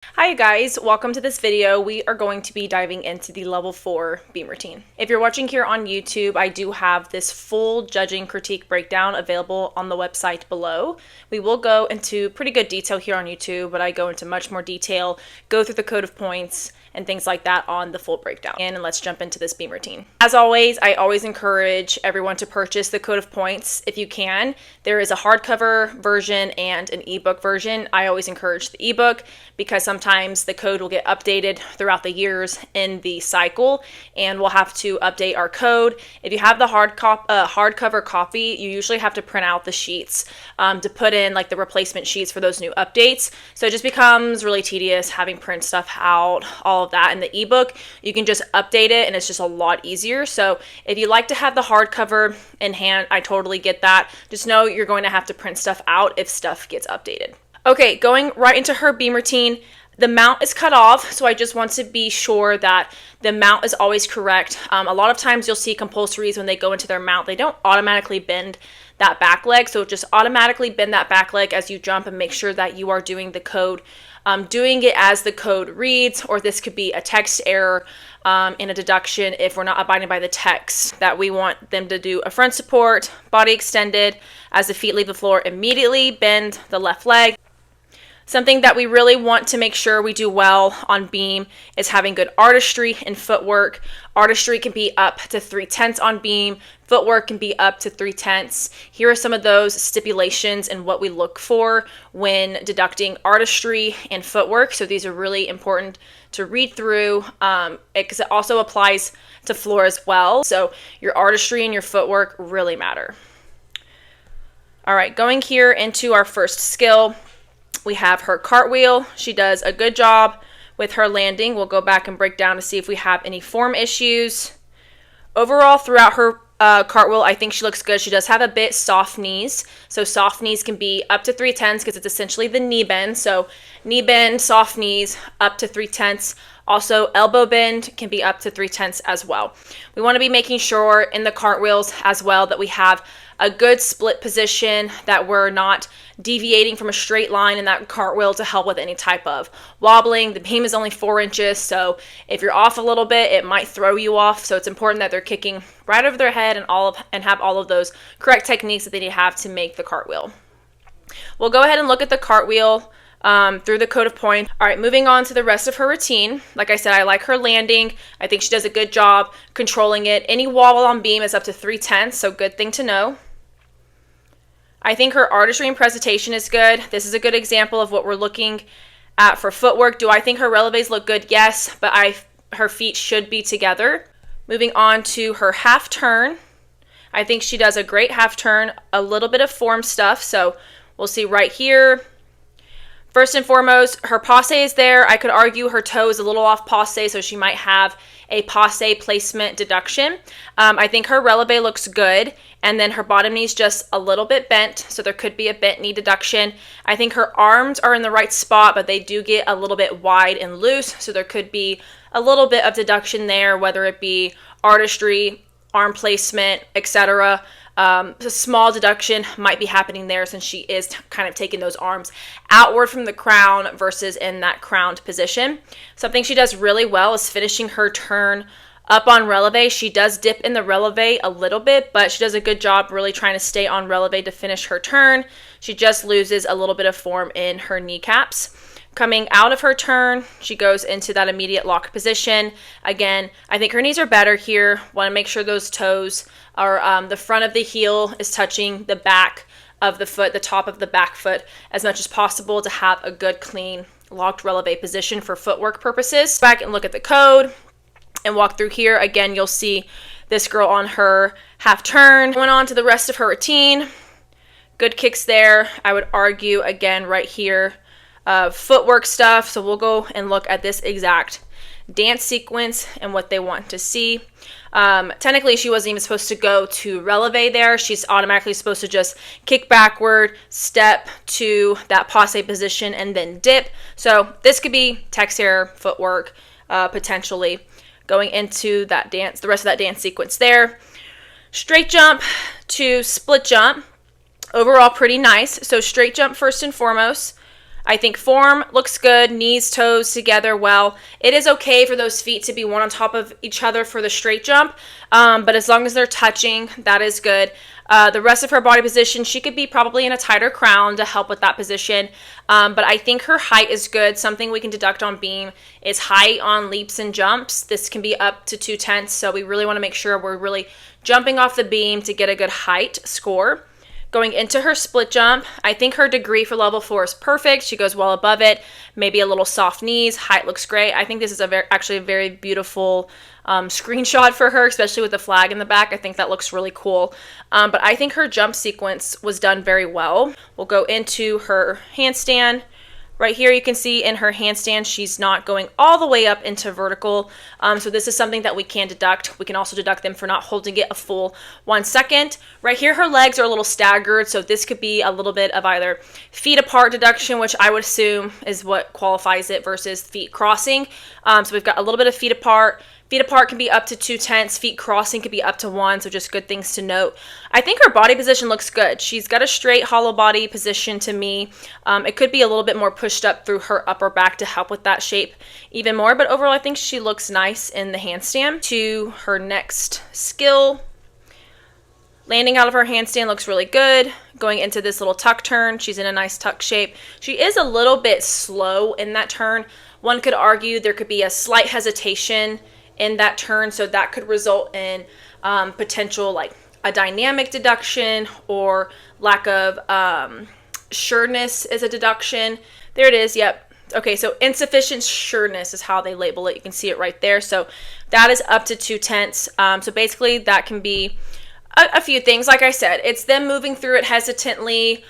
Hi guys, welcome to this video. We are going to be diving into the level 4 beam routine. If you're watching here on YouTube, I do have this full judging critique breakdown available on the website below. We will go into pretty good detail here on YouTube, but I go into much more detail, go through the code of points and things like that on the full breakdown. And let's jump into this beam routine. As always, I always encourage everyone to purchase the code of points if you can. There is a hardcover version and an ebook version. I always encourage the ebook because sometimes the code will get updated throughout the years in the cycle and we'll have to update our code. If you have the hardcover copy, you usually have to print out the sheets to put in like the replacement sheets for those new updates. So it just becomes really tedious having print stuff out, all of that. In the ebook, you can just update it and it's just a lot easier. So if you like to have the hardcover in hand, I totally get that. Just know you're going to have to print stuff out if stuff gets updated. Okay, going right into her beam routine. The mount is cut off, so I just want to be sure that the mount is always correct. A lot of times you'll see compulsories when they go into their mount, they don't automatically bend that back leg, so just automatically bend that back leg as you jump and make sure that you are doing the code, doing it as the code reads, or this could be a text error in a deduction if we're not abiding by the text that we want them to do a front support, body extended, as the feet leave the floor immediately, bend the left leg. Something that we really want to make sure we do well on beam is having good artistry and footwork. Artistry can be up to 3/10 on beam. Footwork can be up to 3/10. Here are some of those stipulations and what we look for when deducting artistry and footwork. So these are really important to read through because it also applies to floor as well. So your artistry and your footwork really matter. All right, going here into our first skill. We have her cartwheel. She does a good job with her landing. We'll go back and break down to see if we have any form issues. Overall, throughout her cartwheel, I think she looks good. She does have a bit soft knees. So soft knees can be up to 3/10 because it's essentially the knee bend. So knee bend, soft knees, up to 3/10. Also, elbow bend can be up to 3/10 as well. We want to be making sure in the cartwheels as well that we have a good split position, that we're not deviating from a straight line in that cartwheel to help with any type of wobbling. The beam is only 4 inches, so if you're off a little bit, it might throw you off. So it's important that they're kicking right over their head and have all of those correct techniques that they need to have to make the cartwheel. We'll go ahead and look at the cartwheel through the code of points. All right, moving on to the rest of her routine. Like I said, I like her landing. I think she does a good job controlling it. Any wobble on beam is up to 3/10, so good thing to know. I think her artistry and presentation is good. This is a good example of what we're looking at for footwork. Do I think her releves look good? Yes, but her feet should be together. Moving on to her half turn. I think she does a great half turn, a little bit of form stuff. So we'll see right here. First and foremost, her passe is there. I could argue her toe is a little off passe, so she might have a passe placement deduction. I think her releve looks good, and then her bottom knee is just a little bit bent, so there could be a bent knee deduction. I think her arms are in the right spot, but they do get a little bit wide and loose, so there could be a little bit of deduction there, whether it be artistry, arm placement, etc. A small deduction might be happening there since she is kind of taking those arms outward from the crown versus in that crowned position. Something she does really well is finishing her turn up on releve. She does dip in the releve a little bit, but she does a good job really trying to stay on releve to finish her turn. She just loses a little bit of form in her kneecaps. Coming out of her turn, she goes into that immediate lock position. Again, I think her knees are better here. Want to make sure those toes are, the front of the heel is touching the back of the foot, the top of the back foot as much as possible to have a good, clean, locked releve position for footwork purposes. Back and look at the code and walk through here. Again, you'll see this girl on her half turn. Going on to the rest of her routine. Good kicks there. I would argue, again, right here, footwork stuff. So we'll go and look at this exact dance sequence and what they want to see. Technically, she wasn't even supposed to go to releve there. She's automatically supposed to just kick backward, step to that passe position, and then dip. So this could be text error, footwork, potentially going into that dance, the rest of that dance sequence there. Straight jump to split jump. Overall, pretty nice. So straight jump first and foremost. I think form looks good, knees, toes together well. It is okay for those feet to be one on top of each other for the straight jump, but as long as they're touching, that is good. The rest of her body position, she could be probably in a tighter crown to help with that position, but I think her height is good. Something we can deduct on beam is height on leaps and jumps. This can be up to 2/10, so we really want to make sure we're really jumping off the beam to get a good height score. Going into her split jump, I think her degree for level 4 is perfect. She goes well above it, maybe a little soft knees, height looks great. I think this is actually a very beautiful screenshot for her, especially with the flag in the back. I think that looks really cool. But I think her jump sequence was done very well. We'll go into her handstand. Right here you can see in her handstand she's not going all the way up into vertical, so this is something that we can deduct. We can also deduct them for not holding it a full 1 second. Right here her legs are a little staggered, so this could be a little bit of either feet apart deduction, which I would assume is what qualifies it, versus feet crossing. So we've got a little bit of feet apart. Feet apart can be up to 2/10, feet crossing can be up to 1, so just good things to note. I think her body position looks good. She's got a straight hollow body position to me. It could be a little bit more pushed up through her upper back to help with that shape even more, but overall I think she looks nice in the handstand. To her next skill, landing out of her handstand looks really good. Going into this little tuck turn, she's in a nice tuck shape. She is a little bit slow in that turn. One could argue there could be a slight hesitation in that turn, so that could result in potential like a dynamic deduction or lack of sureness is a deduction. There it is, yep. Okay, so insufficient sureness is how they label it. You can see it right there. So that is up to 2/10. So basically that can be a few things. Like I said, it's them moving through it hesitantly.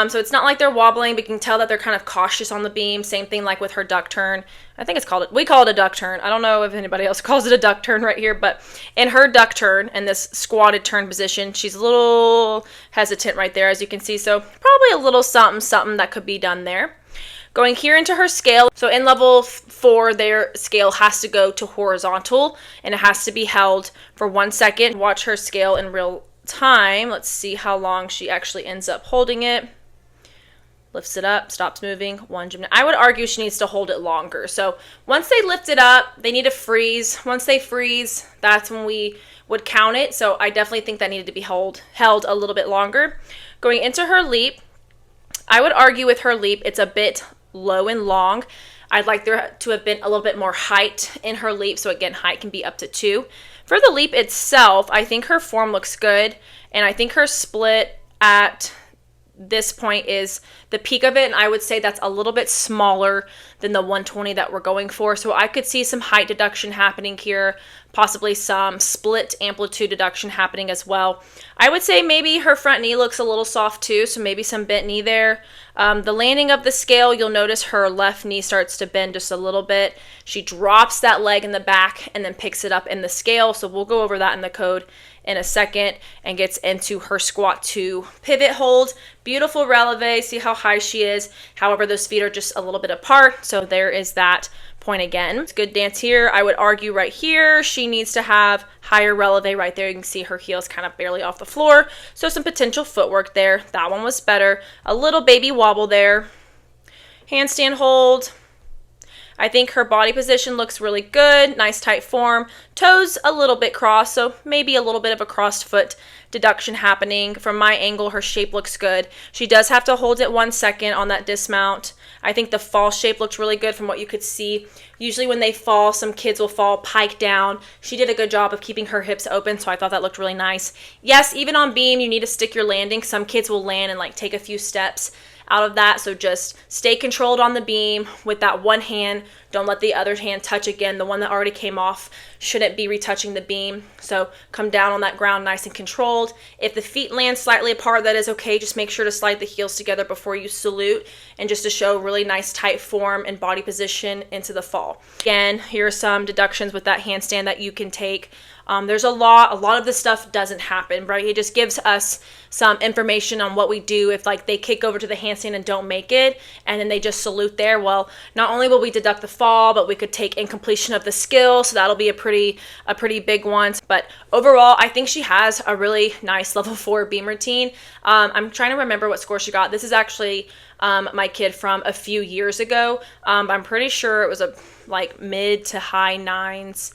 So it's not like they're wobbling, but you can tell that they're kind of cautious on the beam. Same thing like with her duck turn. I think we call it a duck turn. I don't know if anybody else calls it a duck turn right here, but in her duck turn and this squatted turn position, she's a little hesitant right there, as you can see. So probably a little something that could be done there. Going here into her scale, so in level 4, their scale has to go to horizontal, and it has to be held for 1 second. Watch her scale in real time. Let's see how long she actually ends up holding it. Lifts it up, stops moving, 1 gymnast. I would argue she needs to hold it longer. So once they lift it up, they need to freeze. Once they freeze, that's when we would count it. So I definitely think that needed to be held a little bit longer. Going into her leap, I would argue with her leap, it's a bit low and long. I'd like there to have been a little bit more height in her leap. So again, height can be up to 2. For the leap itself, I think her form looks good. And I think her split at this point is the peak of it, and I would say that's a little bit smaller than the 120 that we're going for. So I could see some height deduction happening here, possibly some split amplitude deduction happening as well. I would say maybe her front knee looks a little soft too, so maybe some bent knee there. The landing of the scale, you'll notice her left knee starts to bend just a little bit. She drops that leg in the back and then picks it up in the scale, so we'll go over that in the code in a second, and gets into her squat 2 pivot hold. Beautiful releve. See how high she is. However, those feet are just a little bit apart, so there is that point again. It's good dance here. I would argue right here she needs to have higher releve right there. You can see her heels kind of barely off the floor, so some potential footwork there. That one was better. A little baby wobble there. Handstand hold. I think her body position looks really good. Nice tight form. Toes a little bit crossed, so maybe a little bit of a crossed foot deduction happening. From my angle, her shape looks good. She does have to hold it 1 second on that dismount. I think the fall shape looks really good from what you could see. Usually when they fall, some kids will fall pike down. She did a good job of keeping her hips open, so I thought that looked really nice. Yes, even on beam, you need to stick your landing. Some kids will land and like take a few steps out of that, so just stay controlled on the beam with that one hand. Don't let the other hand touch again. The one that already came off shouldn't be retouching the beam, so come down on that ground nice and controlled. If the feet land slightly apart, that is okay. Just make sure to slide the heels together before you salute, and just to show really nice tight form and body position into the fall. Again, here are some deductions with that handstand that you can take. There's a lot of this stuff doesn't happen, right? It just gives us some information on what we do if like they kick over to the handstand and don't make it, and then they just salute there. Well, not only will we deduct the fall, but we could take incompletion of the skill, so that'll be a pretty big one. But overall, I think she has a really nice level 4 beam routine. I'm trying to remember what score she got. This is actually my kid from a few years ago. I'm pretty sure it was a like mid to high nines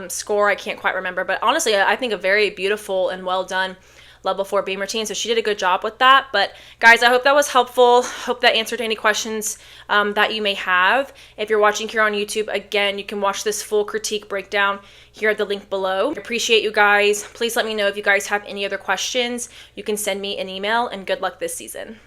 score. I can't quite remember, but honestly, I think a very beautiful and well done level 4 beam routine. So she did a good job with that. But guys, I hope that was helpful. Hope that answered any questions that you may have. If you're watching here on YouTube, again, you can watch this full critique breakdown here at the link below. I appreciate you guys. Please let me know if you guys have any other questions. You can send me an email, and good luck this season.